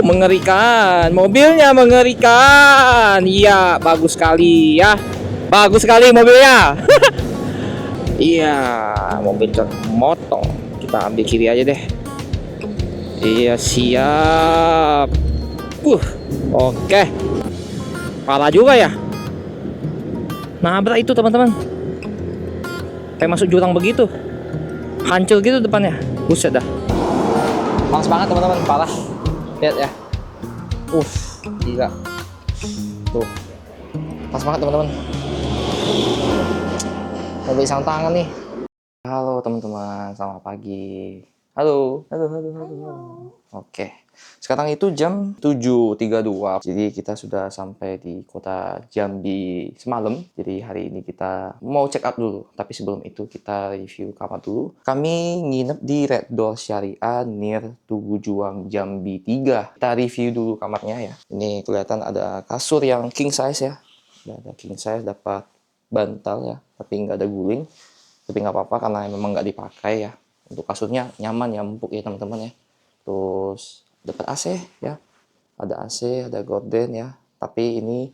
Mengerikan. Mobilnya mengerikan. Iya, bagus sekali ya. Bagus sekali mobilnya. Iya, mobil truk motor. Kita ambil kiri aja deh. Iya, siap. Oke. Parah juga ya. Nabrak itu teman-teman. Kayak masuk jurang begitu. Hancur gitu depannya. Buset dah. Panas banget teman-teman, parah. Lihat ya. Gila. Tuh. Pas banget teman-teman. Mobil isang tangan nih. Halo teman-teman, selamat pagi. Halo. Oke. Sekarang itu jam 7.32. Jadi kita sudah sampai di kota Jambi semalam. Jadi hari ini kita mau check up dulu. Tapi sebelum itu kita review kamar dulu. Kami nginep di Red Door Syariah near Tugu Juang Jambi 3. Kita review dulu kamarnya ya. Ini kelihatan ada kasur yang king size ya. Ada king size, dapat bantal ya. Tapi nggak ada guling. Tapi nggak apa-apa karena memang nggak dipakai ya. Untuk kasurnya nyaman ya, empuk ya teman-teman ya. Terus dapat AC ya, ada AC, ada gorden ya, tapi ini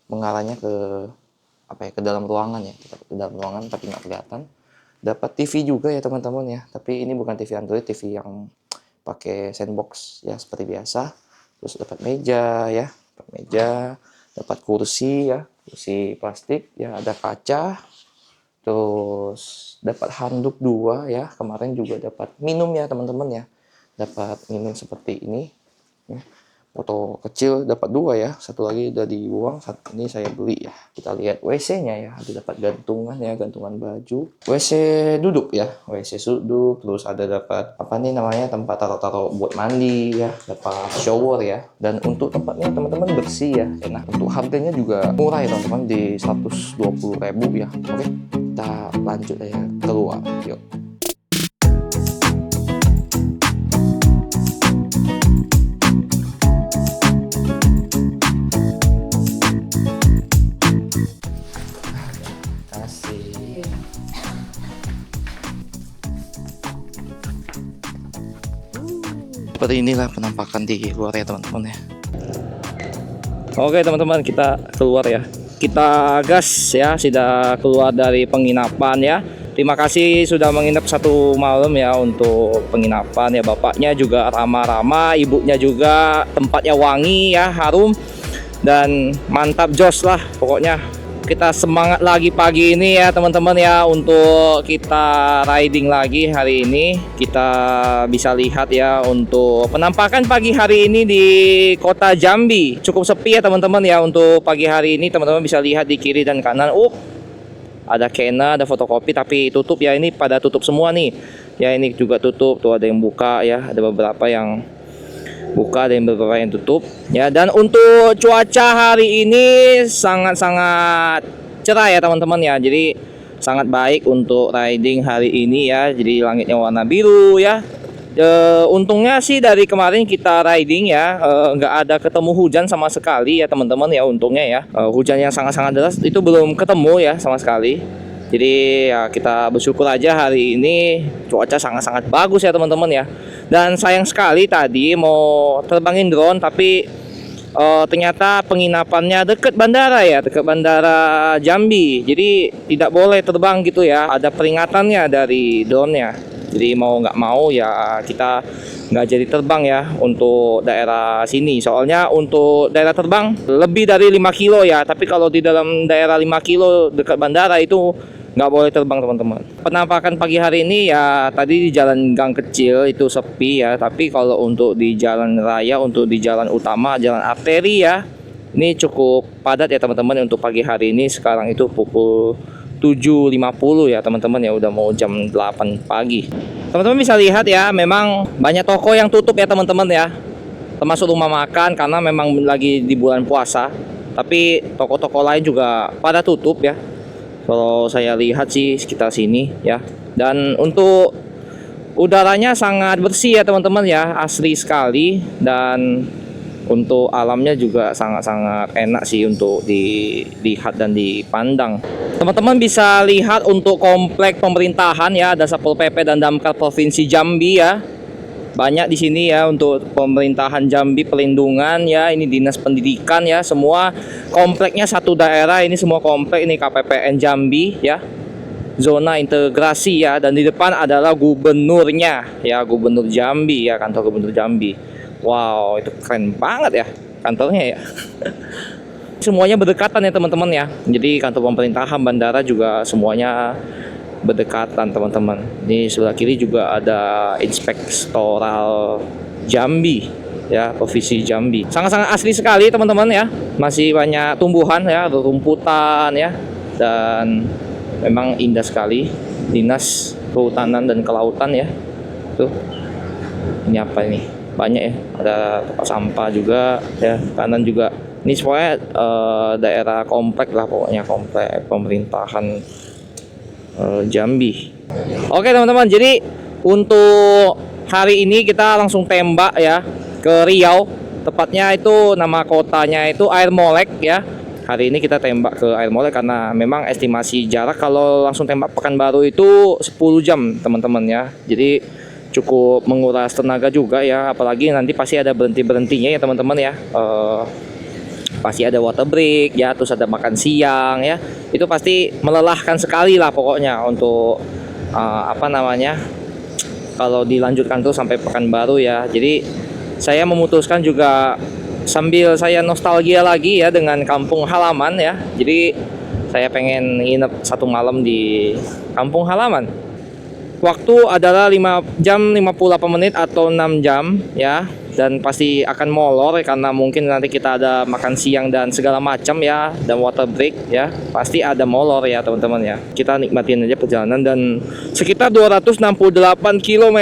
mengarahnya ke ke dalam ruangan ya, tetap ke dalam ruangan tapi nggak kelihatan. Dapat TV juga ya teman-teman ya, tapi ini bukan TV Android, TV yang pakai sandbox ya seperti biasa. Terus dapat meja ya, dapat kursi ya, kursi plastik ya, ada kaca. Terus dapat handuk 2 ya, kemarin juga dapat minum ya teman-teman ya. Dapat minum seperti ini ya. Foto kecil dapat 2 ya, satu lagi udah dibuang, satu ini saya beli ya. Kita lihat WC-nya ya, ada dapat gantungan ya, gantungan baju, WC duduk ya, WC duduk. Terus ada dapat tempat taruh buat mandi ya, dapat shower ya. Dan untuk tempatnya teman-teman bersih ya, enak. Untuk harganya juga murah ya teman-teman, di 120.000 ya. Oke, kita lanjut aja keluar, yuk. Seperti inilah penampakan di luar ya teman-teman ya. Oke teman-teman, kita keluar ya. Kita gas ya, sudah keluar dari penginapan ya. Terima kasih sudah menginap 1 malam ya untuk penginapan ya. Bapaknya juga ramah-ramah, ibunya juga, tempatnya wangi ya, harum. Dan mantap jos lah pokoknya. Kita semangat lagi pagi ini ya teman-teman ya, untuk kita riding lagi hari ini. Kita bisa lihat ya untuk penampakan pagi hari ini di kota Jambi. Cukup sepi ya teman-teman ya untuk pagi hari ini. Teman-teman bisa lihat di kiri dan kanan. Ada Kena, ada fotokopi tapi tutup ya, ini pada tutup semua nih. Ya ini juga tutup, tuh ada yang buka ya, ada beberapa yang buka dan beberapa yang tutup ya. Dan untuk cuaca hari ini sangat-sangat cerah ya teman-teman ya, jadi sangat baik untuk riding hari ini ya. Jadi langitnya warna biru ya. Untungnya sih dari kemarin kita riding ya, nggak ada ketemu hujan sama sekali ya teman-teman ya, untungnya ya. Hujan yang sangat-sangat deras itu belum ketemu ya sama sekali. Jadi ya kita bersyukur aja hari ini cuaca sangat-sangat bagus ya teman-teman ya. Dan sayang sekali tadi mau terbangin drone tapi ternyata penginapannya dekat bandara ya, dekat bandara Jambi. Jadi tidak boleh terbang gitu ya, ada peringatannya dari drone-nya. Jadi mau nggak mau ya kita nggak jadi terbang ya untuk daerah sini. Soalnya untuk daerah terbang lebih dari 5 kilo ya, tapi kalau di dalam daerah 5 kilo dekat bandara itu nggak boleh terbang teman-teman. Penampakan pagi hari ini ya tadi di jalan gang kecil itu sepi ya, tapi kalau untuk di jalan raya, untuk di jalan utama, jalan arteri ya, ini cukup padat ya teman-teman untuk pagi hari ini. Sekarang itu pukul 7.50 ya teman-teman ya, udah mau jam 8 pagi. Teman-teman bisa lihat ya, memang banyak toko yang tutup ya teman-teman ya, termasuk rumah makan karena memang lagi di bulan puasa. Tapi toko-toko lain juga pada tutup ya, kalau saya lihat sih sekitar sini ya. Dan untuk udaranya sangat bersih ya teman-teman ya, asri sekali. Dan untuk alamnya juga sangat-sangat enak sih untuk dilihat dan dipandang. Teman-teman bisa lihat untuk komplek pemerintahan ya, ada Satpol PP dan Damkar Provinsi Jambi ya. banyak di sini ya untuk pemerintahan Jambi, pelindungan ya, ini dinas pendidikan ya, semua kompleknya satu daerah, ini semua komplek ini KPPN Jambi ya, zona integrasi ya, dan di depan adalah gubernurnya ya, Gubernur Jambi ya, kantor Gubernur Jambi. Wow, itu keren banget ya kantornya ya. Semuanya berdekatan ya teman-teman ya, jadi kantor pemerintahan, bandara juga semuanya berdekatan teman-teman. Ini sebelah kiri juga ada Inspektoral Jambi ya, Provinsi Jambi. Sangat-sangat asli sekali teman-teman ya. Masih banyak tumbuhan ya, rumputan ya, dan memang indah sekali. Dinas Kehutanan dan Kelautan ya. Tuh. Ini apa ini? Banyak ya. Ada tempat sampah juga ya, kanan juga. Ini semuanya daerah komplek lah pokoknya, komplek pemerintahan Jambi. Oke teman-teman, jadi untuk hari ini kita langsung tembak ya ke Riau. Tepatnya itu nama kotanya itu Air Molek ya. Hari ini kita tembak ke Air Molek karena memang estimasi jarak kalau langsung tembak Pekanbaru itu 10 jam teman-teman ya. Jadi cukup menguras tenaga juga ya, apalagi nanti pasti ada berhenti-berhentinya ya teman-teman ya. Pasti ada water break ya, terus ada makan siang ya, itu pasti melelahkan sekali lah pokoknya untuk apa namanya, kalau dilanjutkan tuh sampai Pekanbaru ya. Jadi saya memutuskan juga sambil saya nostalgia lagi ya dengan kampung halaman ya, jadi saya pengen nginep satu malam di kampung halaman. Waktu adalah 5 jam 58 menit atau 6 jam ya, dan pasti akan molor karena mungkin nanti kita ada makan siang dan segala macam ya, dan water break ya, pasti ada molor ya teman-teman ya. Kita nikmatin aja perjalanan, dan sekitar 268 km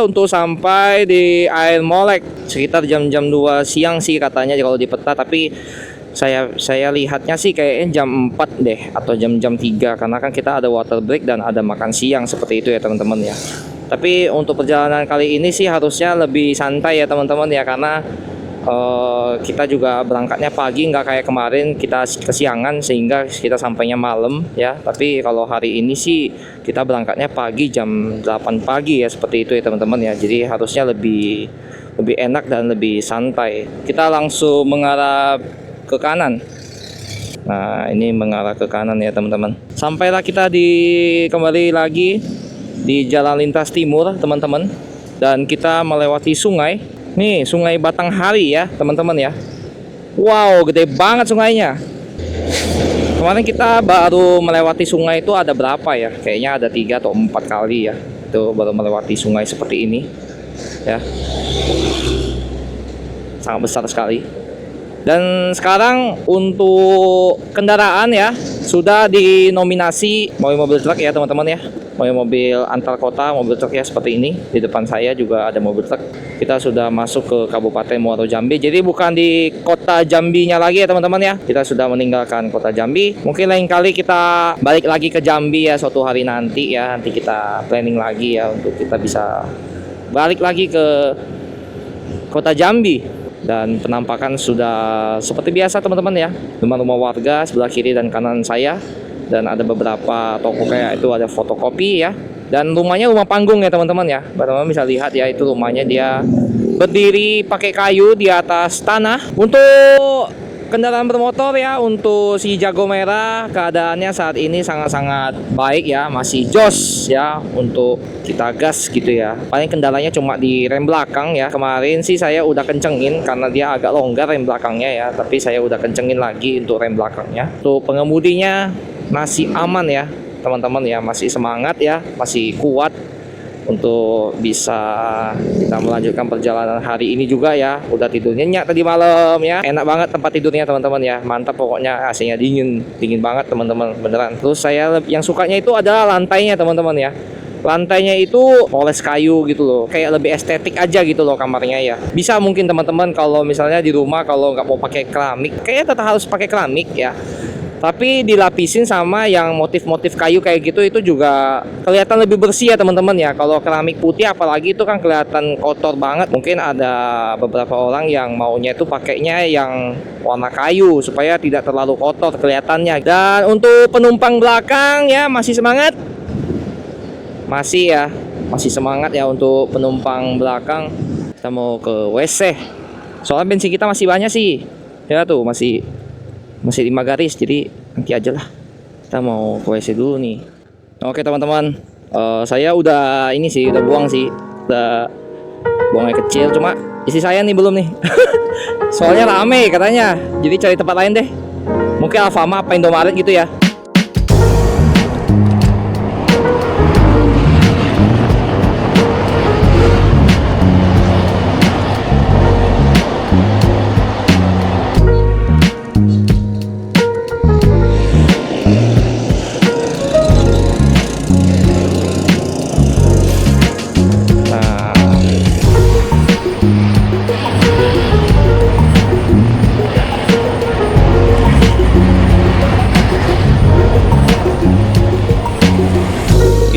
untuk sampai di Air Molek, sekitar jam-jam 2 siang sih katanya kalau di peta, tapi saya lihatnya sih kayaknya jam 4 deh atau jam-jam 3, karena kan kita ada water break dan ada makan siang seperti itu ya teman-teman ya. Tapi untuk perjalanan kali ini sih harusnya lebih santai ya teman-teman ya, karena kita juga berangkatnya pagi, nggak kayak kemarin kita kesiangan sehingga kita sampainya malam ya. Tapi kalau hari ini sih kita berangkatnya pagi, jam 8 pagi ya, seperti itu ya teman-teman ya. Jadi harusnya lebih enak dan lebih santai. Kita langsung mengarah ke kanan. Nah, ini mengarah ke kanan ya teman-teman. Sampailah kita kembali lagi di Jalan Lintas Timur teman-teman, dan kita melewati sungai. Nih, Sungai Batanghari ya teman-teman ya. Wow, gede banget sungainya. Kemarin kita baru melewati sungai itu ada berapa ya? Kayaknya ada 3 atau 4 kali ya. Itu baru melewati sungai seperti ini ya. Sangat besar sekali. Dan sekarang untuk kendaraan ya, sudah dinominasi mobil-mobil truk ya teman-teman ya, mobil-mobil antar kota, mobil truk ya, seperti ini. Di depan saya juga ada mobil truk. Kita sudah masuk ke Kabupaten Muaro Jambi, jadi bukan di kota Jambinya lagi ya teman-teman ya. Kita sudah meninggalkan kota Jambi. Mungkin lain kali kita balik lagi ke Jambi ya suatu hari nanti ya. Nanti kita planning lagi ya untuk kita bisa balik lagi ke kota Jambi. Dan penampakan sudah seperti biasa teman-teman ya, rumah-rumah warga sebelah kiri dan kanan saya, dan ada beberapa toko kayak itu ada fotokopi ya, dan rumahnya rumah panggung ya teman-teman ya. Teman-teman bisa lihat ya, itu rumahnya dia berdiri pakai kayu di atas tanah. Untuk kendaraan bermotor ya, untuk si Jago Merah keadaannya saat ini sangat-sangat baik ya, masih jos ya untuk kita gas gitu ya. Paling kendalanya cuma di rem belakang ya. Kemarin sih saya udah kencengin karena dia agak longgar rem belakangnya ya, tapi saya udah kencengin lagi untuk rem belakangnya. Tuh, pengemudinya masih aman ya teman-teman ya, masih semangat ya, masih kuat untuk bisa kita melanjutkan perjalanan hari ini juga ya. Udah tidur nyenyak tadi malam ya, enak banget tempat tidurnya teman-teman ya, mantap pokoknya. AC-nya dingin banget teman-teman, beneran. Terus saya yang sukanya itu adalah lantainya teman-teman ya. Lantainya itu poles kayu gitu loh, kayak lebih estetik aja gitu loh kamarnya ya. Bisa mungkin teman-teman kalau misalnya di rumah kalau nggak mau pakai keramik, kayaknya tetap harus pakai keramik ya, tapi dilapisin sama yang motif-motif kayu kayak gitu, itu juga kelihatan lebih bersih ya teman-teman ya. Kalau keramik putih apalagi itu kan kelihatan kotor banget. Mungkin ada beberapa orang yang maunya itu pakainya yang warna kayu supaya tidak terlalu kotor kelihatannya. Dan untuk penumpang belakang ya, masih semangat, masih ya, masih semangat ya untuk penumpang belakang. Kita mau ke WC. Soalnya bensin kita masih banyak sih. Ya tuh masih 5 garis, jadi nanti aja lah. Kita mau ke WC dulu nih. Oke teman-teman, saya udah ini sih, udah buang sih, udah buang air kecil. Cuma isi saya nih belum nih. Soalnya rame katanya, jadi cari tempat lain deh. Mungkin Alfamart apa Indomaret gitu ya.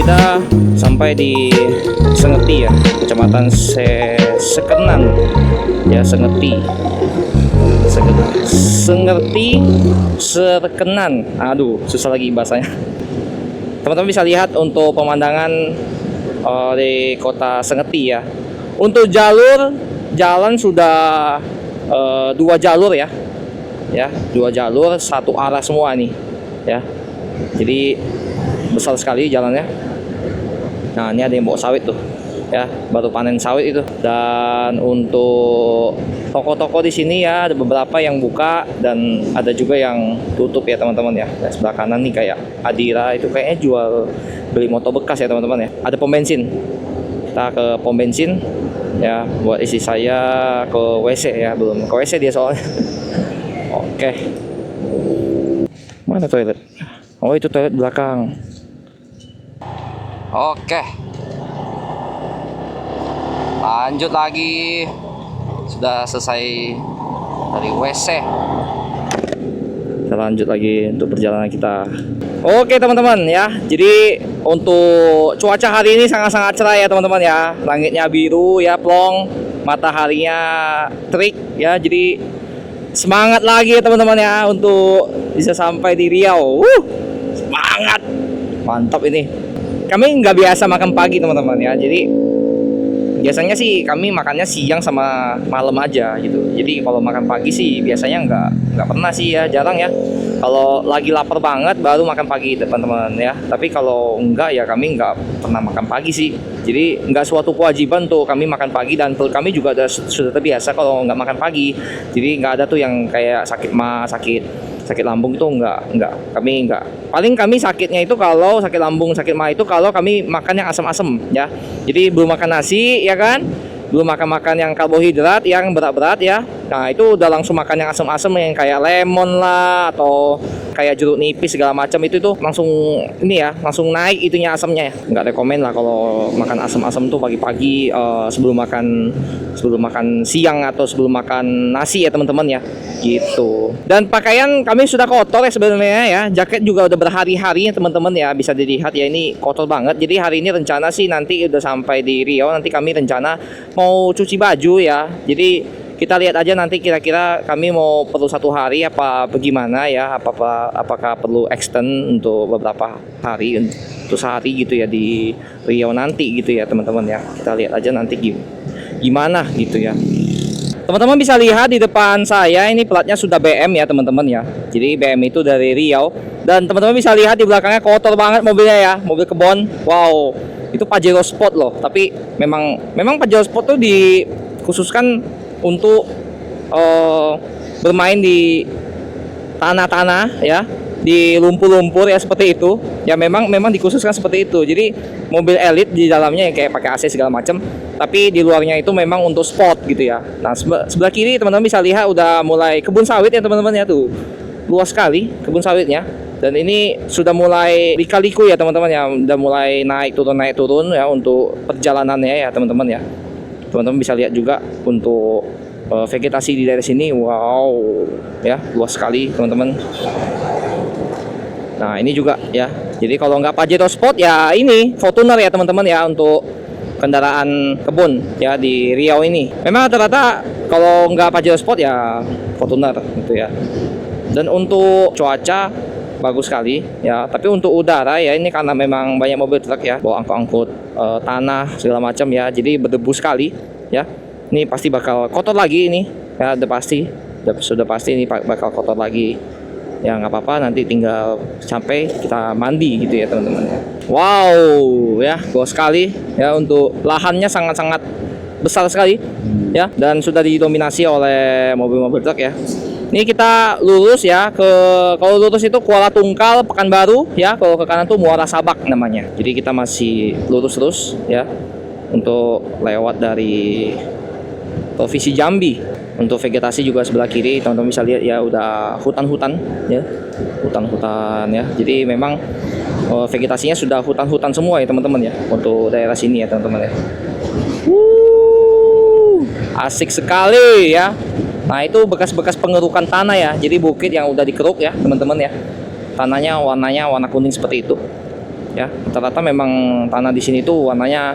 Kita sampai di Sengeti ya, Kecamatan Sekenan ya, Sengeti Sekenan. Aduh, susah lagi bahasanya. Teman-teman bisa lihat untuk pemandangan di kota Sengeti ya. Untuk jalan sudah 2 jalur ya, 2 jalur satu arah semua nih ya. Jadi besar sekali jalannya. Nah, ini ada yang bawa sawit tuh ya, baru panen sawit itu. Dan untuk toko-toko di sini ya, ada beberapa yang buka dan ada juga yang tutup ya teman-teman ya. Nah, sebelah kanan nih kayak Adira itu kayaknya jual beli motor bekas ya teman-teman ya. Ada pom bensin. Kita ke pom bensin ya, buat isi saya ke WC ya, belum ke WC dia soalnya. Oke. Mana toilet? Oh, itu toilet belakang. Oke, lanjut lagi. Sudah selesai dari WC. Kita lanjut lagi untuk perjalanan kita. Oke teman-teman ya, jadi untuk cuaca hari ini sangat-sangat cerah ya teman-teman ya. Langitnya biru ya, plong, mataharinya terik ya. Jadi semangat lagi ya teman-teman ya untuk bisa sampai di Riau. Semangat, mantap ini. Kami nggak biasa makan pagi teman-teman ya, jadi biasanya sih kami makannya siang sama malam aja gitu. Jadi kalau makan pagi sih biasanya nggak pernah sih ya, jarang ya. Kalau lagi lapar banget baru makan pagi teman-teman ya. Tapi kalau enggak ya kami nggak pernah makan pagi sih. Jadi nggak suatu kewajiban untuk kami makan pagi, dan perut kami juga sudah terbiasa kalau nggak makan pagi. Jadi nggak ada tuh yang kayak sakit lambung itu enggak, kami enggak. Paling kami sakitnya itu kalau sakit lambung, sakit mah itu kalau kami makan yang asam-asam ya. Jadi belum makan nasi ya kan, belum makan yang karbohidrat yang berat-berat ya. Nah itu udah langsung makan yang asam-asam yang kayak lemon lah atau kayak jeruk nipis segala macam, itu tuh langsung ini ya, langsung naik itunya asamnya ya. Nggak rekomen lah kalau makan asam-asam tuh pagi-pagi sebelum makan siang atau sebelum makan nasi ya teman-teman ya, gitu. Dan pakaian kami sudah kotor ya sebenarnya ya, jaket juga udah berhari-hari ya teman-teman ya, bisa dilihat ya ini kotor banget. Jadi hari ini rencana sih nanti udah sampai di Riau, nanti kami rencana mau cuci baju ya. Jadi kita lihat aja nanti kira-kira kami mau perlu 1 hari apa bagaimana ya, apakah perlu extend untuk beberapa hari, untuk sehari gitu ya di Riau nanti gitu ya teman-teman ya. Kita lihat aja nanti gimana gitu ya. Teman-teman bisa lihat di depan saya ini platnya sudah BM ya teman-teman ya. Jadi BM itu dari Riau, dan teman-teman bisa lihat di belakangnya kotor banget mobilnya ya, mobil kebon. Wow, itu Pajero Sport loh. Tapi memang Pajero Sport tuh dikhususkan untuk bermain di tanah-tanah ya, di lumpur-lumpur ya, seperti itu ya. Memang dikhususkan seperti itu. Jadi mobil elit di dalamnya yang kayak pakai AC segala macam, tapi di luarnya itu memang untuk sport gitu ya. Nah sebelah kiri teman-teman bisa lihat udah mulai kebun sawit ya teman-teman ya, tuh luas sekali kebun sawitnya. Dan ini sudah mulai lika-liku ya teman-teman ya, udah mulai naik turun ya untuk perjalanannya ya teman-teman ya. Teman-teman bisa lihat juga untuk vegetasi di daerah sini, wow ya, luas sekali teman-teman. Nah ini juga ya, jadi kalau nggak Pajero Sport ya ini Fortuner ya teman-teman ya, untuk kendaraan kebun ya di Riau ini. Memang rata-rata kalau nggak Pajero Sport ya Fortuner gitu ya. Dan untuk cuaca bagus sekali ya. Tapi untuk udara ya, ini karena memang banyak mobil truk ya, bawa angkut-angkut tanah segala macam ya, jadi berdebu sekali ya. Ini pasti bakal kotor lagi ini ya, sudah pasti ini bakal kotor lagi ya. Nggak apa-apa, nanti tinggal sampai kita mandi gitu ya teman-teman. Wow ya, gos sekali ya, untuk lahannya sangat-sangat besar sekali ya, dan sudah didominasi oleh mobil-mobil truk ya. Ini kita lurus ya, kalau lurus itu Kuala Tungkal, Pekanbaru ya. Kalau ke kanan tuh Muara Sabak namanya. Jadi kita masih lurus terus ya, untuk lewat dari Provinsi Jambi. Untuk vegetasi juga sebelah kiri, teman-teman bisa lihat ya, udah hutan-hutan ya, hutan-hutan ya. Jadi memang vegetasinya sudah hutan-hutan semua ya teman-teman ya, untuk daerah sini ya teman-teman ya. Asik sekali ya. Nah, itu bekas-bekas pengerukan tanah ya. Jadi bukit yang udah dikeruk ya teman-teman ya. Tanahnya warnanya warna kuning seperti itu ya. Rata-rata memang tanah di sini tuh warnanya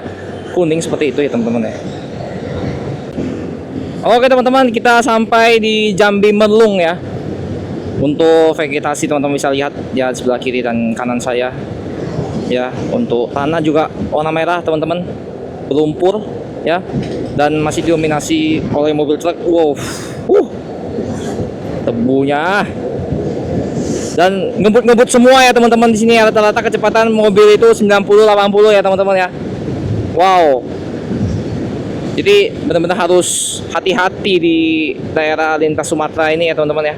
kuning seperti itu ya teman-teman ya. Oke teman-teman, kita sampai di Jambi Merlung ya. Untuk vegetasi teman-teman bisa lihat ya, sebelah kiri dan kanan saya ya. Untuk tanah juga warna merah teman-teman, berlumpur ya, dan masih didominasi oleh mobil truk. Wow, tebunya dan ngebut-ngebut semua ya teman-teman. Di sini rata-rata kecepatan mobil itu 90-80 ya teman-teman ya. Wow, jadi benar-benar harus hati-hati di daerah lintas Sumatera ini ya teman-teman ya,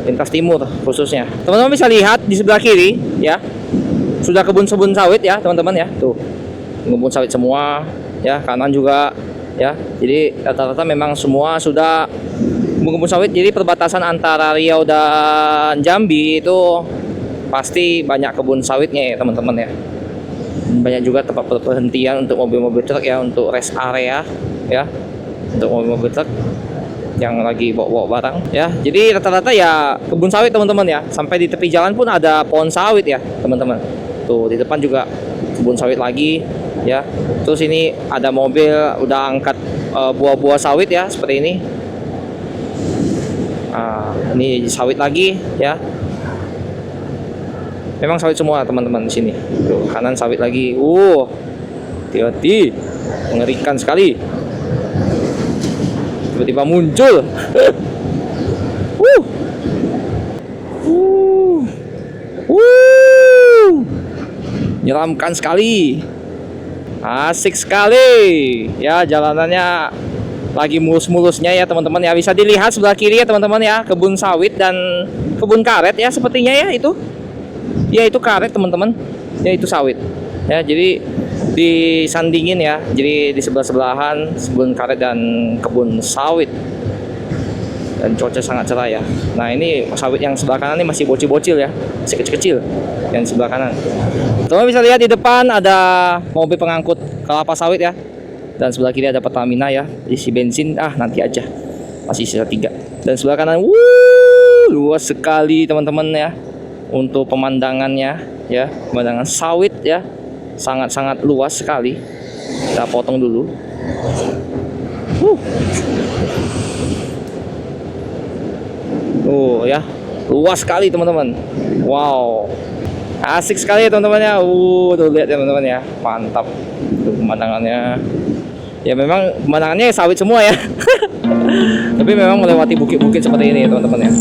lintas timur khususnya. Teman-teman bisa lihat di sebelah kiri ya, sudah kebun-kebun sawit ya teman-teman ya. Tuh, kebun sawit semua ya, kanan juga ya. Jadi rata-rata memang semua sudah kebun sawit. Jadi perbatasan antara Riau dan Jambi itu pasti banyak kebun sawitnya ya teman-teman ya. Banyak juga tempat berhentian untuk mobil-mobil truk ya, untuk rest area ya, untuk mobil-mobil truk yang lagi bawa barang ya. Jadi rata-rata ya kebun sawit teman-teman ya. Sampai di tepi jalan pun ada pohon sawit ya teman-teman. Tuh di depan juga kebun sawit lagi ya. Terus ini ada mobil udah angkat buah-buah sawit ya, seperti ini. Ini sawit lagi ya. Memang sawit semua teman-teman di sini. Tuh, kanan sawit lagi. Hati-hati, mengerikan sekali. Tiba-tiba muncul. Menyeramkan sekali. Asik sekali ya, jalanannya lagi mulus-mulusnya ya teman-teman ya. Bisa dilihat sebelah kiri ya teman-teman ya, kebun sawit dan kebun karet ya sepertinya ya. Itu ya, itu karet teman-teman ya, itu sawit ya. Jadi disandingin ya, jadi di sebelah-sebelahan kebun karet dan kebun sawit, dan cuaca sangat cerah ya. Nah, ini sawit yang sebelah kanan ini masih bocil-bocil ya, masih kecil-kecil yang sebelah kanan. Teman bisa lihat di depan ada mobil pengangkut kelapa sawit ya, dan sebelah kiri ada Pertamina ya, isi bensin nanti aja, masih sisa 3. Dan sebelah kanan luas sekali teman-teman ya, untuk pemandangannya ya, pemandangan sawit ya, sangat-sangat luas sekali. Kita potong dulu. Ya, luas sekali teman-teman. Wow, asik sekali ya teman-teman ya. Tuh lihat ya teman-teman ya, mantap tuh pemandangannya. Ya memang pemandangannya sawit semua ya. Tapi memang melewati bukit-bukit seperti ini ya teman-teman ya.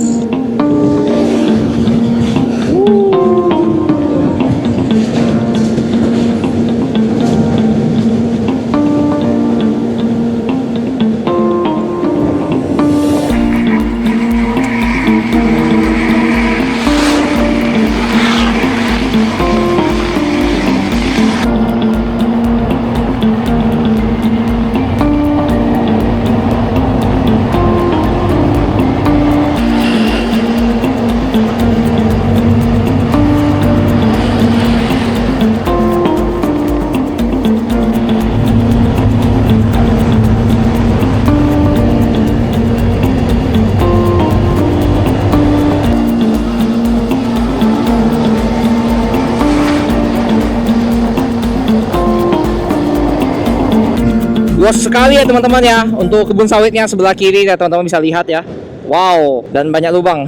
Luas sekali ya teman-teman ya, untuk kebun sawitnya sebelah kiri ya teman-teman bisa lihat ya. Wow, dan banyak lubang.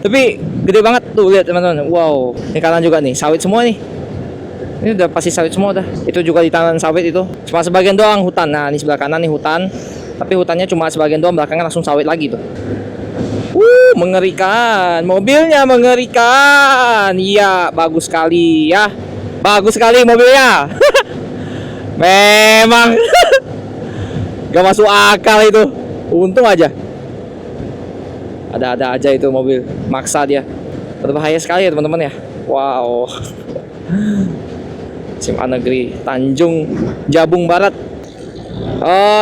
Tapi gede banget tuh, lihat teman-teman. Wow, ini kanan juga nih, sawit semua nih. Ini udah pasti sawit semua dah. Itu juga di taman sawit itu. Cuma sebagian doang hutan. Nah, ini sebelah kanan nih hutan. Tapi hutannya cuma sebagian doang, belakangnya langsung sawit lagi tuh. Mengerikan. Mobilnya mengerikan. Iya, bagus sekali ya. Bagus sekali mobilnya. Memang gak masuk akal itu. Untung aja. Ada-ada aja itu mobil. Maksa dia. Berbahaya sekali ya teman-teman ya. Wow. SMA Negeri Tanjung Jabung Barat.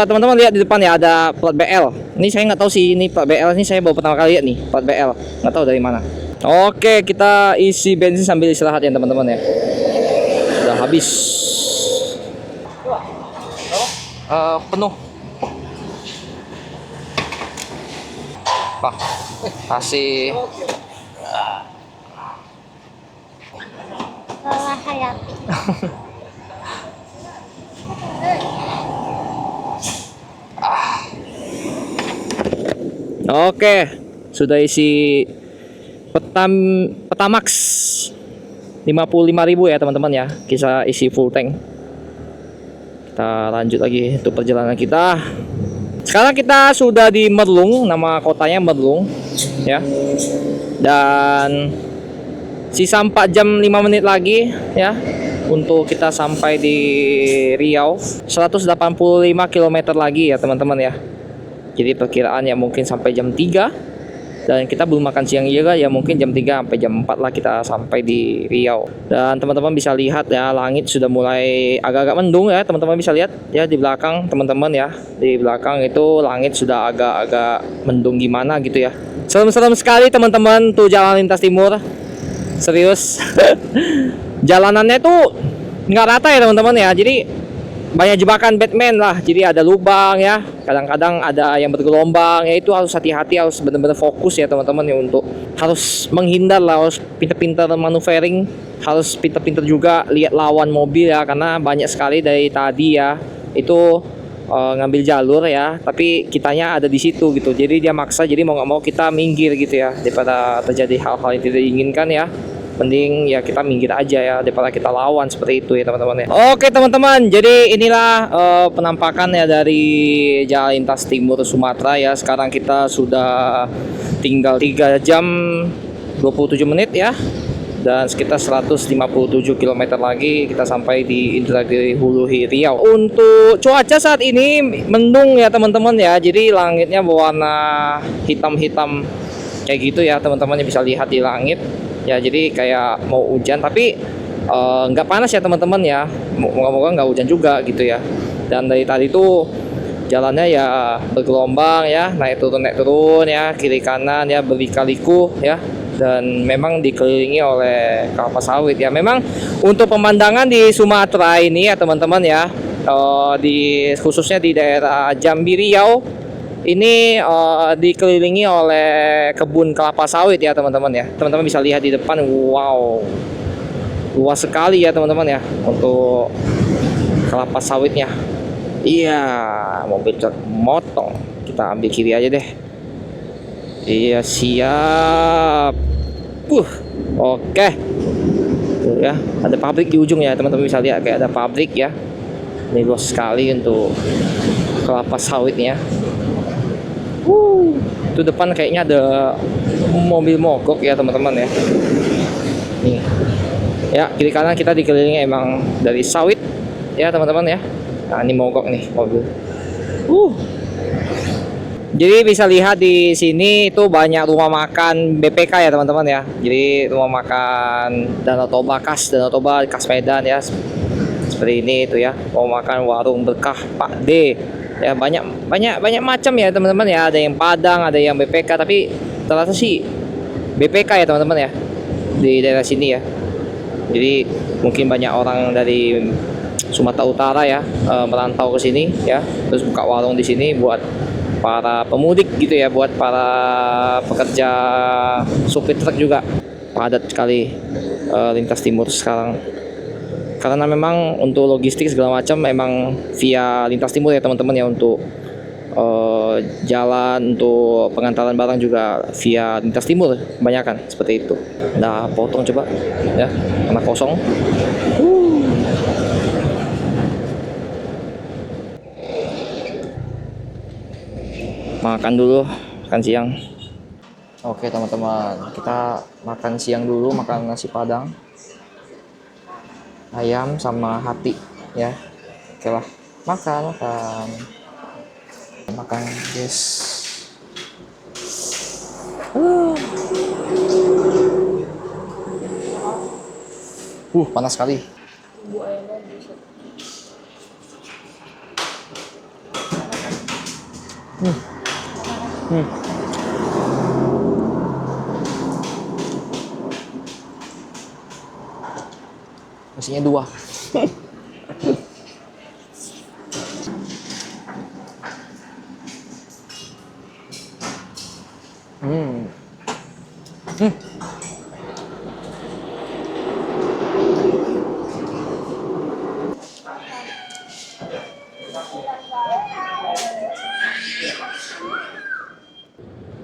Teman-teman lihat di depan ya, ada plat BL. Ini saya nggak tahu sih, ini plat BL ini saya baru pertama kali lihat nih, plat BL. Nggak tahu dari mana. Oke, kita isi bensin sambil istirahat ya teman-teman ya. Udah habis. Penuh. Pak, kasih. Hayati. Oke, sudah isi Petamax 55.000 ya teman-teman ya. Kita isi full tank. Kita lanjut lagi untuk perjalanan kita. Sekarang kita sudah di Merlung, nama kotanya Merlung ya. Dan sisa 4 jam 5 menit lagi ya untuk kita sampai di Riau. 185 km lagi ya teman-teman ya. Jadi perkiraan ya mungkin sampai jam 3. Dan kita belum makan siang juga ya, mungkin jam 3 sampai jam 4 lah kita sampai di Riau. Dan teman-teman bisa lihat ya, langit sudah mulai agak-agak mendung ya. Teman-teman bisa lihat ya di belakang teman-teman ya. Di belakang itu langit sudah agak-agak mendung gimana gitu ya. Serem-serem sekali teman-teman tuh jalan lintas timur. Serius. Jalanannya tuh nggak rata ya teman-teman ya. Jadi banyak jebakan Batman lah. Jadi ada lubang ya. Kadang-kadang ada yang bergelombang. Ya itu harus hati-hati, harus benar-benar fokus ya teman-teman ya, untuk harus menghindar lah, harus pintar-pintar maneuvering, harus pintar-pintar juga lihat lawan mobil ya, karena banyak sekali dari tadi ya itu ngambil jalur ya, tapi kitanya ada di situ gitu. Jadi dia maksa, jadi mau nggak mau kita minggir gitu ya, daripada terjadi hal-hal yang tidak diinginkan ya. Mending ya kita minggir aja ya daripada kita lawan seperti itu ya teman-teman ya. Oke teman-teman, jadi inilah penampakan ya dari jalan lintas timur Sumatera ya. Sekarang kita sudah tinggal 3 jam 27 menit ya. Dan sekitar 157 km lagi kita sampai di Indragiri Hulu Riau. Untuk cuaca saat ini mendung ya teman-teman ya. Jadi langitnya berwarna hitam-hitam kayak gitu ya teman-teman, yang bisa lihat di langit. Ya jadi kayak mau hujan, tapi nggak panas ya teman-teman ya. Moga-moga nggak hujan juga gitu ya. Dan dari tadi tuh jalannya ya bergelombang ya, naik turun ya, kiri kanan ya, berlika-liku ya. Dan memang dikelilingi oleh kelapa sawit ya. Memang untuk pemandangan di Sumatera ini ya teman-teman ya, khususnya di daerah Jambi Riau ini dikelilingi oleh kebun kelapa sawit ya teman-teman ya. Teman-teman bisa lihat di depan, wow, luas sekali ya teman-teman ya untuk kelapa sawitnya. Iya, mobil truk motong, kita ambil kiri aja deh. Iya siap. Oke. Tuh ya, ada pabrik di ujung ya teman-teman, bisa lihat kayak ada pabrik ya. Ini luas sekali untuk kelapa sawitnya. Itu depan kayaknya ada mobil mogok ya teman-teman ya. Nih. Ya, kiri kanan kita dikelilingi emang dari sawit ya teman-teman ya. Nah, ini mogok nih mobil. Jadi bisa lihat di sini itu banyak rumah makan BPK ya teman-teman ya. Jadi rumah makan Danau Toba khas Medan ya. Seperti ini itu ya. Mau makan warung berkah Pak D. Ya banyak macam ya teman-teman ya. Ada yang Padang, ada yang BPK, tapi ternyata sih BPK ya teman-teman ya di daerah sini ya. Jadi mungkin banyak orang dari Sumatera Utara ya merantau ke sini ya, terus buka warung di sini buat para pemudik gitu ya, buat para pekerja supir truk juga. Padat sekali lintas timur sekarang. Karena memang untuk logistik segala macam memang via lintas timur ya teman-teman ya, untuk jalan untuk pengantaran barang juga via lintas timur kebanyakan seperti itu. Nah, potong coba ya, karena kosong. Makan dulu, makan siang. Oke teman-teman, kita makan siang dulu, makan nasi padang, ayam sama hati ya. Oke lah, makan guys. Panas sekali. Nasinya 2.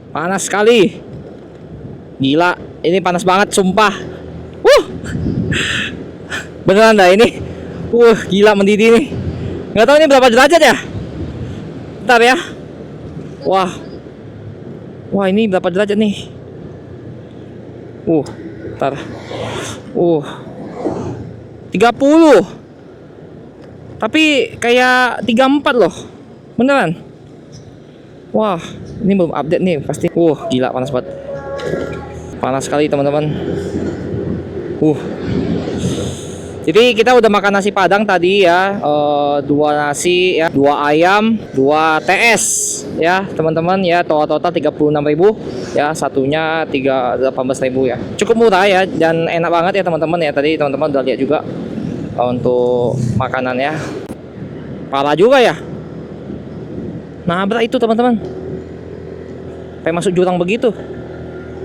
Panas sekali. Gila, ini panas banget sumpah. Beneran dah ini. Gila mendidih nih. Nggak tahu ini berapa derajat ya. Bentar ya. Wah, ini berapa derajat nih? Bentar. 30. Tapi kayak 34 loh. Beneran. Wah, ini belum update nih pasti. Gila panas banget. Panas sekali teman-teman. Jadi kita udah makan nasi padang tadi ya, 2 nasi ya, 2 ayam, 2 TS ya teman-teman ya, total 36.000 ya, satunya 18.000 ya. Cukup murah ya dan enak banget ya teman-teman ya. Tadi teman-teman udah lihat juga untuk makanannya. Parah juga ya. Nabrak itu teman-teman. Kayak masuk jurang begitu.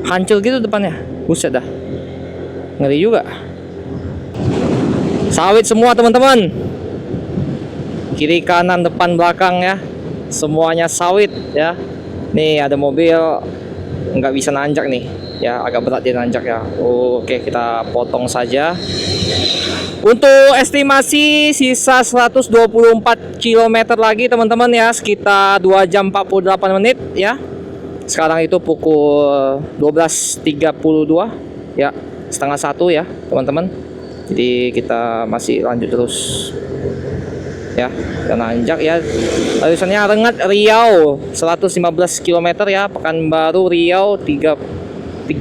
Hancur gitu depannya. Buset dah. Ngeri juga. Sawit semua teman-teman. Kiri kanan depan belakang ya. Semuanya sawit ya. Nih ada mobil nggak bisa nanjak nih. Ya agak berat dia nanjak ya. Oke, kita potong saja. Untuk estimasi sisa 124 km lagi teman-teman ya, sekitar 2 jam 48 menit ya. Sekarang itu pukul 12.32 ya, setengah 1 ya teman-teman. Jadi kita masih lanjut terus ya, kita nanjak ya. Tulisannya Rengat Riau 115 km ya, Pekanbaru Riau 316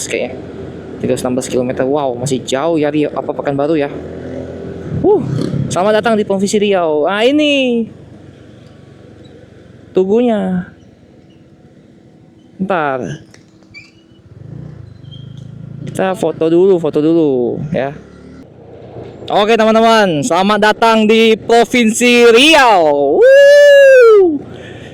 kayaknya, 316 km. Wow, masih jauh ya Riau apa Pekanbaru ya. Selamat datang di Provinsi Riau. Ini tugunya. Ntar kita foto dulu ya. Oke teman-teman, selamat datang di Provinsi Riau.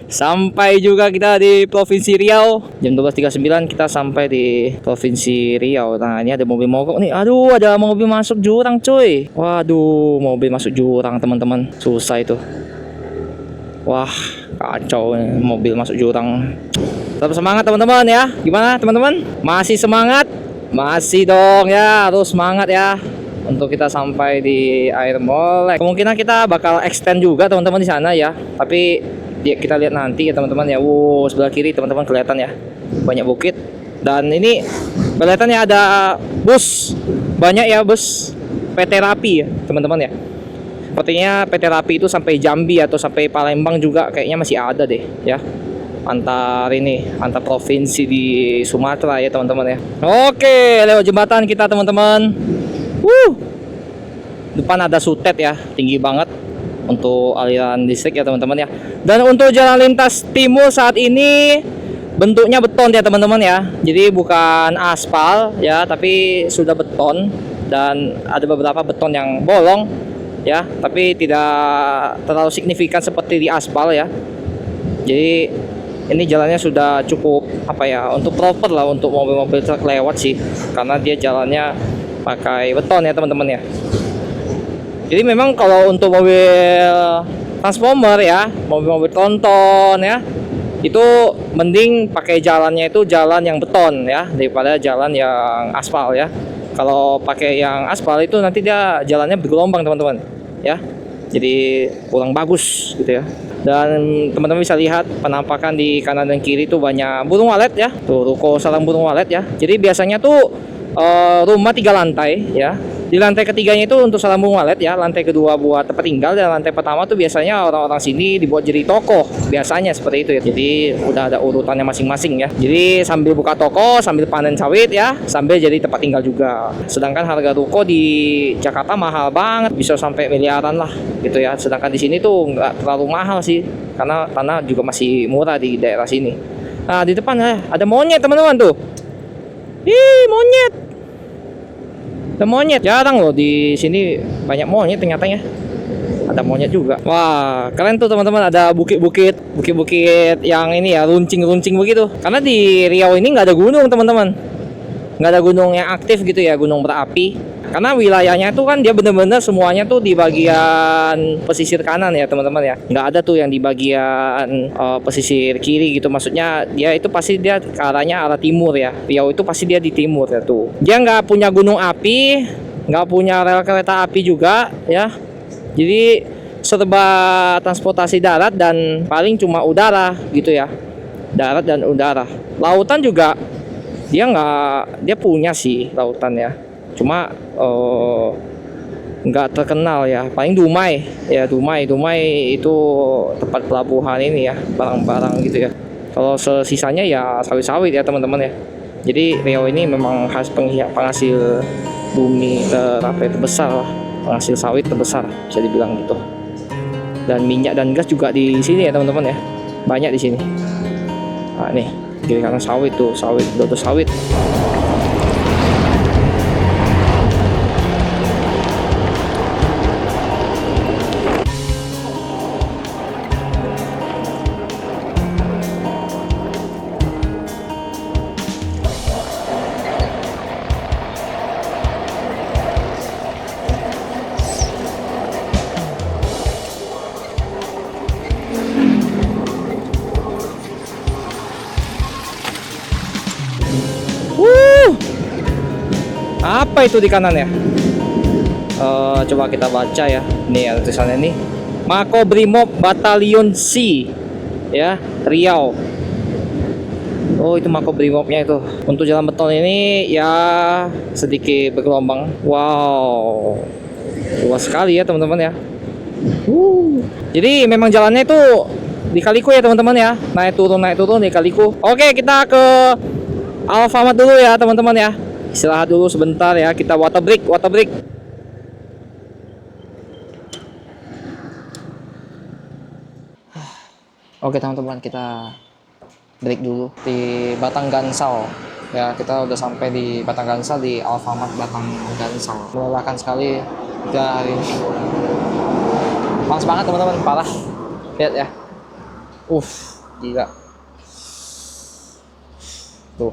Sampai juga kita di Provinsi Riau. Jam 12.39 kita sampai di Provinsi Riau. Nah ini ada mobil mogok nih. Aduh, ada mobil masuk jurang cuy. Waduh, mobil masuk jurang teman-teman. Susah itu. Wah, kacau nih, mobil masuk jurang. Tetap semangat teman-teman ya. Gimana teman-teman? Masih semangat? Masih dong ya, harus semangat ya. Untuk kita sampai di Air Molek. Kemungkinan kita bakal extend juga teman-teman di sana ya. Tapi kita lihat nanti ya teman-teman ya. Sebelah kiri teman-teman kelihatan ya, banyak bukit. Dan ini kelihatannya ada bus, banyak ya bus PT Rapi ya teman-teman ya. Sepertinya PT Rapi itu sampai Jambi atau sampai Palembang juga kayaknya masih ada deh ya. Antar provinsi di Sumatera ya teman-teman ya. Oke, lewat jembatan kita teman-teman. Depan ada sutet ya, tinggi banget untuk aliran listrik ya teman-teman ya. Dan untuk jalan lintas timur saat ini bentuknya beton ya teman-teman ya. Jadi bukan aspal ya, tapi sudah beton. Dan ada beberapa beton yang bolong ya, tapi tidak terlalu signifikan seperti di aspal ya. Jadi ini jalannya sudah cukup untuk proper lah untuk mobil-mobil truk lewat sih, karena dia jalannya pakai beton ya teman-teman ya. Jadi memang kalau untuk mobil transformer ya, mobil-mobil tronton ya, itu mending pakai jalannya itu jalan yang beton ya daripada jalan yang aspal ya. Kalau pakai yang aspal itu nanti dia jalannya bergelombang teman-teman ya, jadi kurang bagus gitu ya. Dan teman-teman bisa lihat penampakan di kanan dan kiri itu banyak burung walet ya, tuh ruko sarang burung walet ya. Jadi biasanya tuh rumah 3 lantai ya. Di lantai ketiganya itu untuk sarang burung walet ya, lantai kedua buat tempat tinggal, dan lantai pertama tuh biasanya orang-orang sini dibuat jadi toko, biasanya seperti itu ya. Jadi udah ada urutannya masing-masing ya. Jadi sambil buka toko, sambil panen sawit ya, sambil jadi tempat tinggal juga. Sedangkan harga ruko di Jakarta mahal banget, bisa sampai miliaran lah gitu ya. Sedangkan di sini tuh nggak terlalu mahal sih, karena tanah juga masih murah di daerah sini. Nah di depan ada monyet teman-teman tuh. Ih, monyet. Ada monyet, jarang loh di sini banyak monyet ternyata ya. Ada monyet juga. Wah, keren tuh teman-teman, ada bukit-bukit yang ini ya, runcing-runcing begitu. Karena di Riau ini nggak ada gunung teman-teman, nggak ada gunung yang aktif gitu ya, gunung berapi. Karena wilayahnya itu kan dia bener-bener semuanya tuh di bagian pesisir kanan ya teman-teman ya. Nggak ada tuh yang di bagian pesisir kiri gitu. Maksudnya dia itu pasti dia ke arahnya arah timur ya. Riau itu pasti dia di timur ya tuh. Dia nggak punya gunung api, nggak punya rel kereta api juga ya. Jadi serba transportasi darat dan paling cuma udara gitu ya. Darat dan udara. Lautan juga dia punya sih lautan ya. Cuma nggak terkenal ya, paling Dumai ya. Dumai itu tempat pelabuhan ini ya, barang-barang gitu ya. Kalau sisanya ya sawit-sawit ya teman-teman ya. Jadi Riau ini memang penghasil bumi terbesar lah, penghasil sawit terbesar bisa dibilang gitu. Dan minyak dan gas juga di sini ya teman-teman ya, banyak di sini. Nah nih kiri kanan sawit tuh, dodo sawit. Apa itu di kanan ya? Coba kita baca ya. Nih ada tulisannya nih, Makobrimob Batalion C ya, Riau. Oh itu Makobrimobnya itu. Untuk jalan beton ini ya sedikit bergelombang. Wow, luas sekali ya teman-teman ya. Jadi memang jalannya itu di Kaliku ya teman-teman ya, naik turun di Kaliku. Oke, kita ke Alfamart dulu ya teman-teman ya. Istirahat dulu sebentar ya, kita water break. Oke teman-teman, kita break dulu di Batang Gansal ya. Kita udah sampai di Batang Gansal, di Alfamart Batang Gansal. Melelahkan sekali ya hari ini. Panas banget teman-teman, parah. Lihat ya, gila tuh,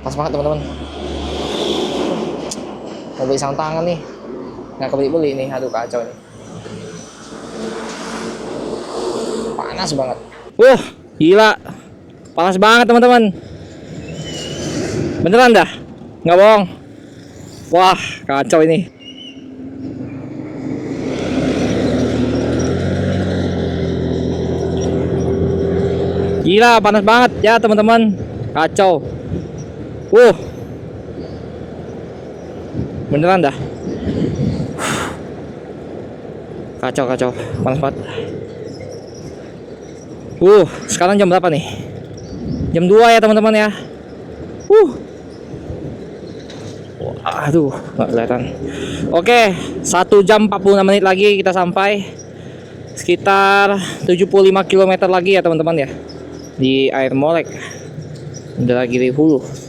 panas banget teman-teman. Mau beli sarung tangan nih, nggak kebeli nih, aduh kacau nih, panas banget. Gila, panas banget teman-teman, beneran dah, nggak bohong. Wah kacau ini. Gila panas banget ya teman-teman, kacau. Beneran dah, kacau, panas banget. Sekarang jam berapa nih? Jam 2 ya teman-teman ya. Aduh, nggak kelihatan. Oke, 1 jam 46 menit lagi kita sampai. Sekitar 75 km lagi ya teman-teman ya, di Air Molek, Indragiri Hulu.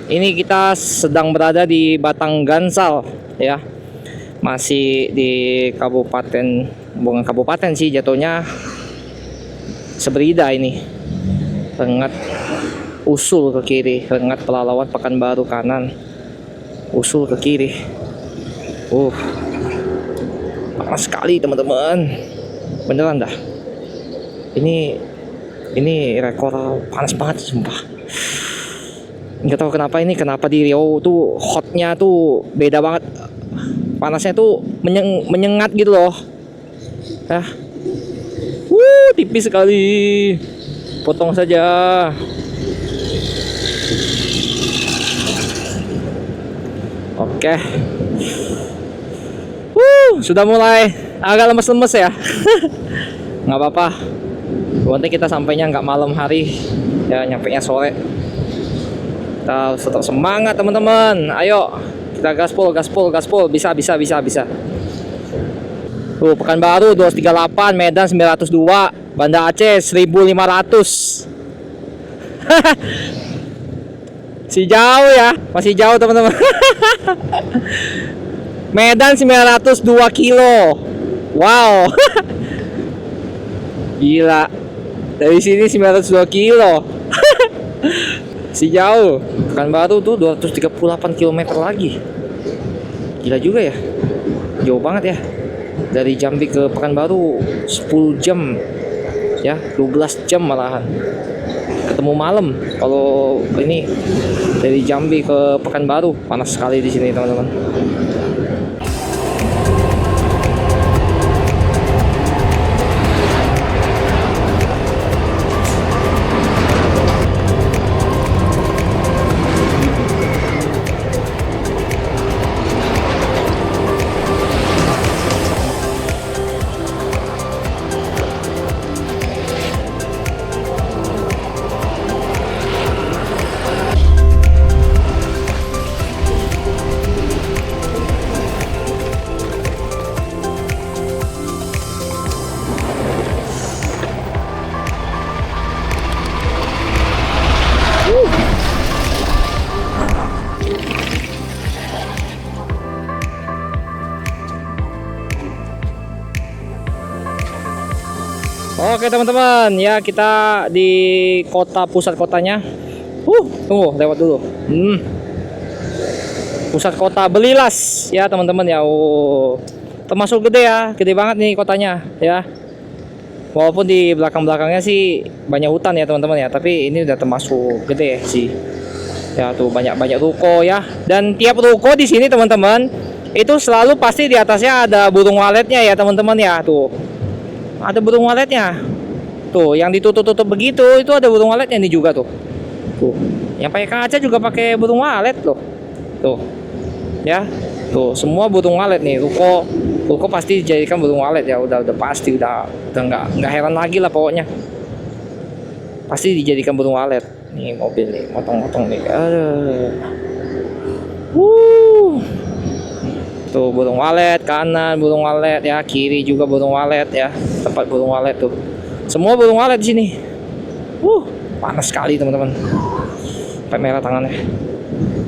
Ini kita sedang berada di Batang Gansal ya, masih di kabupaten, bukan kabupaten sih jatuhnya, Seberida ini. Rengat usul ke kiri, Rengat Pelalawan Pekanbaru kanan, usul ke kiri. panas sekali teman-teman. Beneran dah. Ini rekor panas banget sumpah. Nggak tahu kenapa kenapa di Riau tuh hotnya tuh beda banget. Panasnya tuh menyengat gitu loh. Ya. Tipis sekali. Potong saja. Oke. Sudah mulai agak lemes-lemes ya. Nggak apa-apa. Nanti kita sampainya nggak malam hari, ya nyampainya sore. Kita harus tetap semangat teman-teman. Ayo kita gaspol. Bisa. Tuh Pekanbaru 238, Medan 902, Banda Aceh 1500. Si jauh ya, masih jauh teman-teman. Medan 902 kilo. Wow. Gila. Dari sini 902 kilo. Si jauh. Pekanbaru tuh 238 km lagi. Gila juga ya. Jauh banget ya. Dari Jambi ke Pekanbaru 10 jam. Ya, 12 jam malahan. Ketemu malam. Kalau ini dari Jambi ke Pekanbaru panas sekali di sini teman-teman. Oke teman-teman, ya kita di pusat kotanya. Tunggu, lewat dulu. Pusat kota Belilas ya teman-teman ya. Termasuk gede ya, gede banget nih kotanya ya. Walaupun di belakang-belakangnya sih banyak hutan ya teman-teman ya, tapi ini udah termasuk gede sih. Ya tuh banyak ruko ya. Dan tiap ruko di sini teman-teman itu selalu pasti di atasnya ada burung waletnya ya teman-teman ya. Tuh ada burung waletnya tuh, yang ditutup-tutup begitu itu ada burung waletnya nih juga tuh. Yang pakai kaca juga pakai burung walet loh. Tuh ya, tuh semua burung walet nih. Ruko pasti dijadikan burung walet ya. Udah pasti udah nggak heran lagi lah pokoknya, pasti dijadikan burung walet. Nih mobil nih motong-motong nih. Tuh burung walet, kanan burung walet ya, kiri juga burung walet ya. Tempat burung walet tuh. Semua burung walet di sini. Panas sekali teman-teman. Sampai merah tangannya.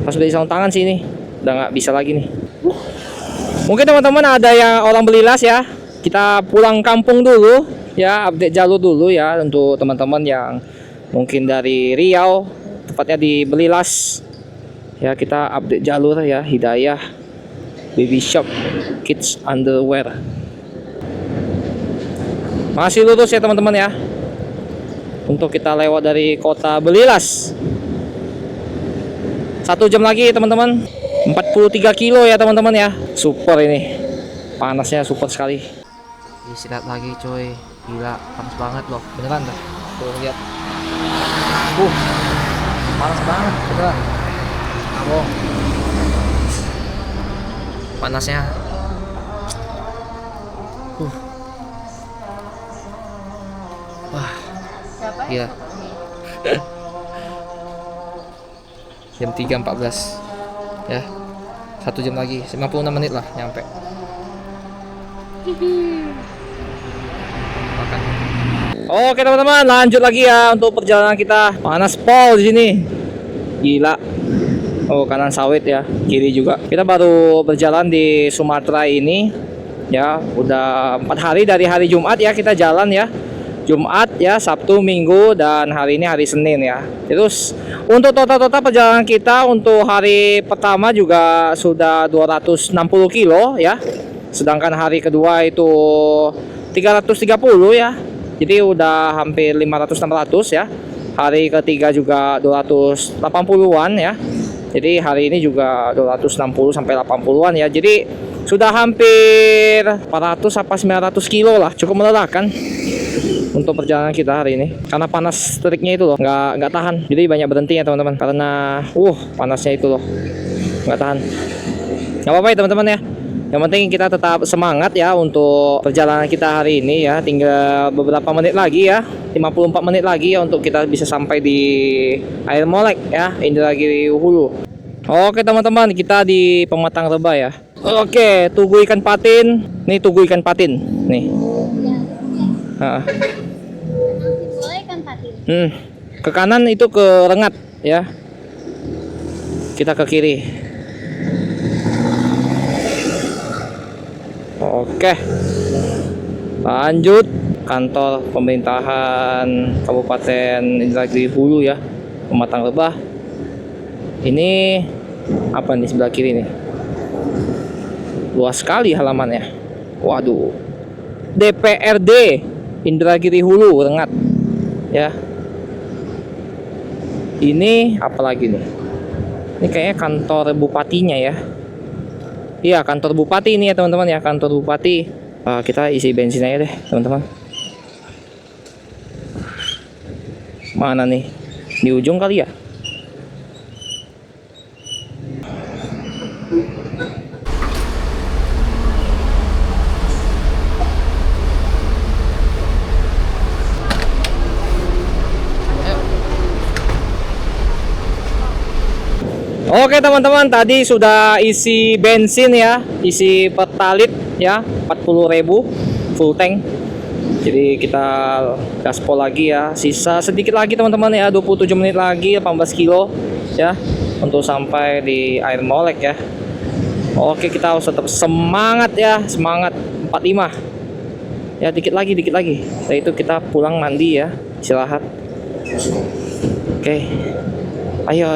Pas udah di sarung tangan sih ini, udah nggak bisa lagi nih. Mungkin teman-teman ada yang orang Belilas ya. Kita pulang kampung dulu ya, update jalur dulu ya untuk teman-teman yang mungkin dari Riau, tepatnya di Belilas. Ya kita update jalur ya, Hidayah Baby Shop Kids Underwear. Masih lurus ya teman-teman ya. Untuk kita lewat dari kota Belilas 1 jam lagi teman-teman. 43 kilo ya teman-teman ya. Super ini. Panasnya super sekali. Istirahat lagi coy. Gila panas banget loh. Beneran dah. Tuh lihat. Panas banget beneran. Abong. Panasnya wah gila. Jam 3.14 ya, 1 jam lagi, 56 menit lah nyampe. Makan. Oke teman-teman, lanjut lagi ya untuk perjalanan kita. Panas pol di sini gila. Kanan sawit ya, kiri juga. Kita baru berjalan di Sumatera ini ya, udah 4 hari dari hari Jumat ya kita jalan ya. Jumat ya, Sabtu, Minggu, dan hari ini hari Senin ya. Terus untuk total perjalanan kita untuk hari pertama juga sudah 260 kilo ya. Sedangkan hari kedua itu 330 ya. Jadi udah hampir 500-600 ya. Hari ketiga juga 280-an ya. Jadi hari ini juga 260 sampai 80-an ya. Jadi sudah hampir 400 apa 900 kilo lah. Cukup melelahkan untuk perjalanan kita hari ini. Karena panas teriknya itu loh, nggak tahan. Jadi banyak berhenti ya teman-teman. Karena panasnya itu loh, nggak tahan. Nggak apa-apa ya teman-teman ya. Yang penting kita tetap semangat ya untuk perjalanan kita hari ini ya. Tinggal beberapa menit lagi ya, 54 menit lagi ya untuk kita bisa sampai di Air Molek ya, Indragiri Hulu. Oke teman-teman, kita di Pematang Reba ya. Oke, Tugu Ikan Patin. Nih Tugu Ikan Patin. Nih. Boleh ikan patin. Ke kanan itu ke Rengat ya. Kita ke kiri. Oke, lanjut kantor pemerintahan Kabupaten Indragiri Hulu ya, Pematang Reba. Ini apa nih sebelah kiri nih? Luas sekali halamannya. Waduh, DPRD Indragiri Hulu Rengat ya. Ini apa lagi nih? Ini kayaknya kantor bupatinya ya. Iya, kantor bupati ini ya teman-teman ya, kantor bupati. Kita isi bensin aja deh teman-teman. Mana nih? Di ujung kali ya? Oke teman-teman, tadi sudah isi bensin ya, isi pertalit ya, 40.000 full tank. Jadi kita gaspol lagi ya, sisa sedikit lagi teman-teman ya, 27 menit lagi, 18 kilo ya, untuk sampai di Air Molek ya. Oke, kita harus tetap semangat ya, semangat 45 ya, dikit lagi. Setelah itu kita pulang mandi ya, istirahat. Oke. Ayo,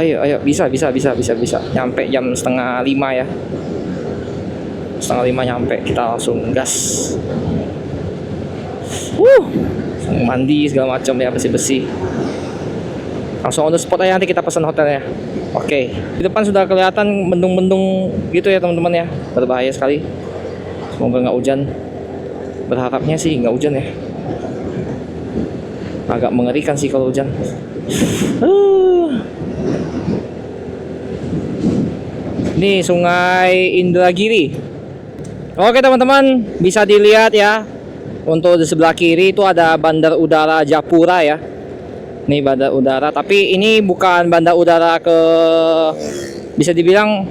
bisa. Nyampe jam setengah 5 ya. Setengah 5 nyampe, kita langsung gas. Mandi segala macam ya, bersih. Langsung on the spot aja, nanti kita pesan hotelnya. Oke. Di depan sudah kelihatan mendung-mendung gitu ya teman-teman ya. Berbahaya sekali. Semoga nggak hujan. Berharapnya sih nggak hujan ya. Agak mengerikan sih kalau hujan. Ini Sungai Indragiri. Oke teman-teman, bisa dilihat ya. Untuk di sebelah kiri itu ada Bandar Udara Japura ya. Ini bandar udara, tapi ini bukan bandar udara bisa dibilang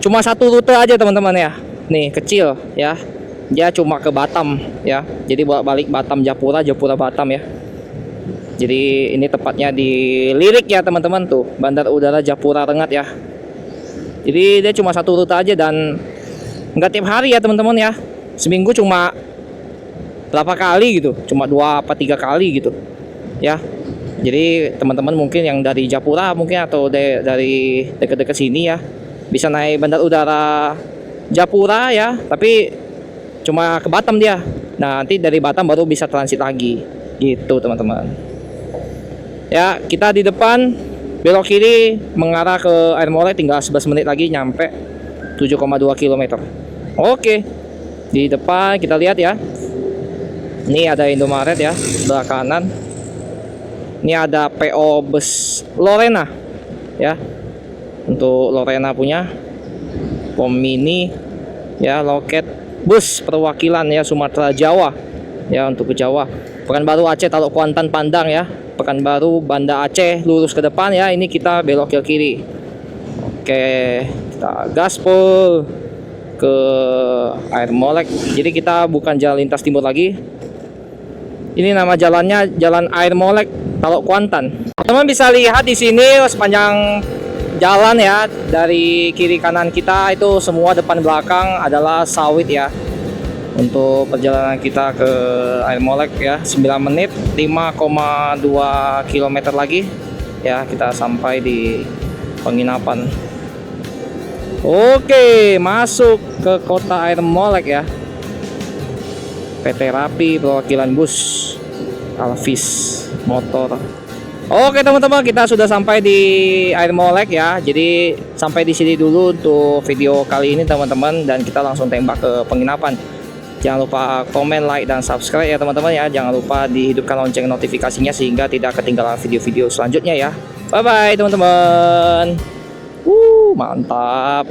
cuma satu rute aja teman-teman ya. Nih kecil ya. Dia cuma ke Batam ya. Jadi bolak-balik Batam Japura, Japura Batam ya. Jadi ini tepatnya di Lirik ya teman-teman tuh, Bandar Udara Japura Rengat ya. Jadi dia cuma satu rute aja dan nggak tiap hari ya teman-teman ya. Seminggu cuma berapa kali gitu, cuma 2 apa 3 kali gitu ya. Jadi teman-teman mungkin yang dari Japura mungkin atau dari dekat-dekat sini ya, bisa naik Bandar Udara Japura ya, tapi cuma ke Batam dia. Nah nanti dari Batam baru bisa transit lagi gitu teman-teman ya. Kita di depan belok kiri mengarah ke Air Molek, tinggal 11 menit lagi nyampe 7,2 km. Oke, di depan kita lihat ya, ini ada Indomaret ya, sebelah kanan. Ini ada PO Bus Lorena ya, untuk Lorena punya. Pom Mini ya, loket bus perwakilan ya Sumatera Jawa ya, untuk ke Jawa. Pekanbaru Aceh Taluk Kuantan Pandang ya, Pekanbaru Banda Aceh lurus ke depan ya. Ini kita belok ke kiri. Oke, kita gaspol ke Air Molek. Jadi kita bukan jalan lintas timur lagi. Ini nama jalannya Jalan Air Molek Taluk Kuantan. Teman bisa lihat di sini sepanjang jalan ya, dari kiri kanan kita itu semua depan belakang adalah sawit ya. Untuk perjalanan kita ke Air Molek ya, 9 menit 5,2 km lagi ya, kita sampai di penginapan. Oke, masuk ke kota Air Molek ya. PT Rapi perwakilan bus Alvis Motor. Oke teman-teman, kita sudah sampai di Air Molek ya. Jadi sampai di sini dulu untuk video kali ini teman-teman, dan kita langsung tembak ke penginapan. Jangan lupa komen, like, dan subscribe ya teman-teman ya. Jangan lupa dihidupkan lonceng notifikasinya sehingga tidak ketinggalan video-video selanjutnya ya. Bye bye teman-teman. Mantap.